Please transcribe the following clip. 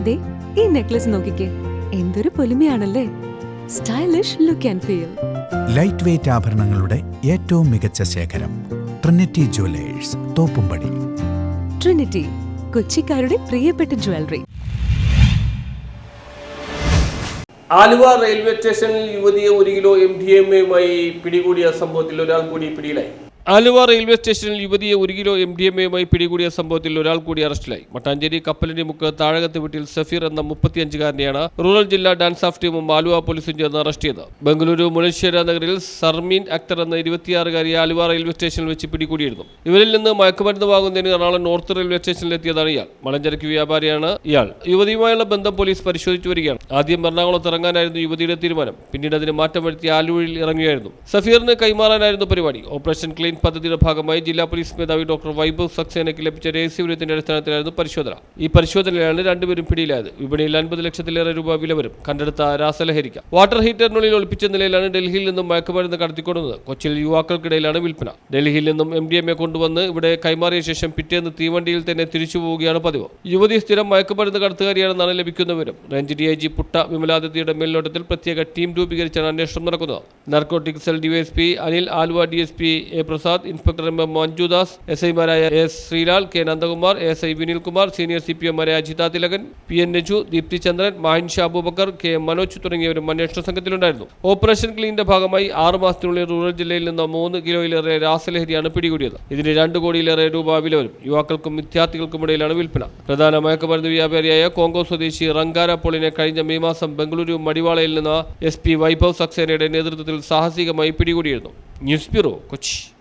ദേ ഈ നെക്ലസ് നോക്കിക്കേ, എന്തൊരു പൊലിമയാണല്ലേ. Stylish look and feel. Light weight ആഭരണങ്ങളുടെ ഏറ്റവും മികച്ച ശേഖരം ട്രിനിറ്റി ജുവലേഴ്സ്, തോപ്പുംപടി. ട്രിനിറ്റി, കൊച്ചിക്കാരുടെ പ്രിയപ്പെട്ട ജ്വല്ലറി. ആലുവ റെയിൽവേ സ്റ്റേഷനിൽ യുവതിയെ 1 കിലോ MDMA-യുമായി പിടികൂടിയ സംഭവത്തിൽ ഒരാൾ കൂടി പിടിയിലായി. ആലുവ റെയിൽവേ സ്റ്റേഷനിൽ യുവതിയെ 1 കിലോ MDMA-യുമായി പിടികൂടിയ സംഭവത്തിൽ ഒരാൾ കൂടി അറസ്റ്റിലായി. മട്ടാഞ്ചേരി കപ്പലിന്റെ മുക്ക് താഴകത്ത് വീട്ടിൽ സഫീർ എന്ന 35-കാരനെയാണ് റൂറൽ ജില്ലാ ഡാൻസ് ഓഫ് ടീമും ആലുവ പോലീസും ചേർന്ന് അറസ്റ്റ് ചെയ്തത്. ബംഗളൂരു മുളശ്ശേര നഗരിൽ സർമീൻ അക്തർ എന്ന 26-കാരിയെ ആലുവ റെയിൽവേ സ്റ്റേഷനിൽ വെച്ച് പിടികൂടിയിരുന്നു. ഇവരിൽ നിന്ന് മയക്കുമരുന്ന് വാങ്ങുന്നതിന് എറണാകുളം നോർത്ത് റെയിൽവേ സ്റ്റേഷനിലെത്തിയതാണ് ഇയാൾ. മലഞ്ചരക്ക് വ്യാപാരിയാണ് ഇയാൾ. യുവതിയുമായുള്ള ബന്ധം പോലീസ് പരിശോധിച്ചു വരികയാണ്. ആദ്യം എറണാകുളത്ത് ഇറങ്ങാനായിരുന്നു യുവതിയുടെ തീരുമാനം. പിന്നീട് അതിന് മാറ്റം വരുത്തി ആലുവയിൽ ഇറങ്ങുകയായിരുന്നു. സഫീറിന് കൈമാറാനായിരുന്നു പരിപാടി. ഓപ്പറേഷൻ ക്ലീൻ പദ്ധതിയുടെ ഭാഗമായി ജില്ലാ പോലീസ് മേധാവി ഡോക്ടർ വൈഭവ് സക്സേനയ്ക്ക് ലഭിച്ച രഹസ്യവിവരത്തിന്റെ അടിസ്ഥാനത്തിലായിരുന്നു പരിശോധന. ഈ പരിശോധനയിലാണ് രണ്ടുപേരും പിടിയിലായത്. വിപണിയിൽ 50 ലക്ഷത്തിലേറെ രൂപ വില വരും. കണ്ടെടുത്ത രാസലഹരിക്ക വാട്ടർ ഹീറ്ററിനുള്ളിൽ ഒളിപ്പിച്ച നിലയിലാണ് ഡൽഹിയിൽ നിന്നും മയക്കുമരുന്ന് കടത്തിക്കൊണ്ടുവന്നത്. കൊച്ചിയിൽ യുവാക്കൾക്കിടയിലാണ് വിൽപ്പന. ഡൽഹിയിൽ നിന്നും MDMA കൊണ്ടുവന്ന് ഇവിടെ കൈമാറിയ ശേഷം പിറ്റേന്ന് തീവണ്ടിയിൽ തന്നെ തിരിച്ചു പോവുകയാണ് പതിവ്. യുവതി സ്ഥിരം മയക്കുമരുന്ന് കടത്തുകാരിയാണെന്നാണ് ലഭിക്കുന്ന വിവരം. റേഞ്ച് DIG പുട്ട വിമലാദിത്യയുടെ മേൽനോട്ടത്തിൽ പ്രത്യേക ടീം രൂപീകരിച്ചാണ് അന്വേഷണം നടക്കുന്നത്. Narcotic cell DYSP Anil, Aluva DSP A Prasad, inspector M Manjudas, SI-മാരായ S Sreelal, K Nandakumar, ASI Vinilkumar, senior CPM-മാരായ അജിത തിലകൻ, PN നജു, ദീപ്തി ചന്ദ്രൻ, മാഹിൻ ഷാ അബൂബക്കർ, K മനോജ് തുടങ്ങിയവരും അന്വേഷണ സംഘത്തിലുണ്ടായിരുന്നു. ഓപ്പറേഷൻ ക്ലീനിന്റെ ഭാഗമായി 6 മാസത്തിനുള്ളിൽ റൂറൽ ജില്ലയിൽ നിന്ന് 3 കിലോയിലേറെ രാസലഹരിയാണ് പിടികൂടിയത്. ഇതിന് 2 കോടിയിലേറെ രൂപ വില വരും. യുവാക്കൾക്കും വിദ്യാർത്ഥികൾക്കുമിടയിലാണ് വിൽപ്പന. പ്രധാന മയക്കുമരുന്ന് വ്യാപാരിയായ കോങ്കോ സ്വദേശി റങ്കാര പോളിനെ കഴിഞ്ഞ മെയ് മാസം ബംഗളൂരു മടിവാളയിൽ നിന്ന് SP വൈഭവ് സക്സേനയുടെ നേതൃത്വത്തിൽ സാഹസികമായി പിടികൂടിയിരുന്നു. News bureau, Kochi.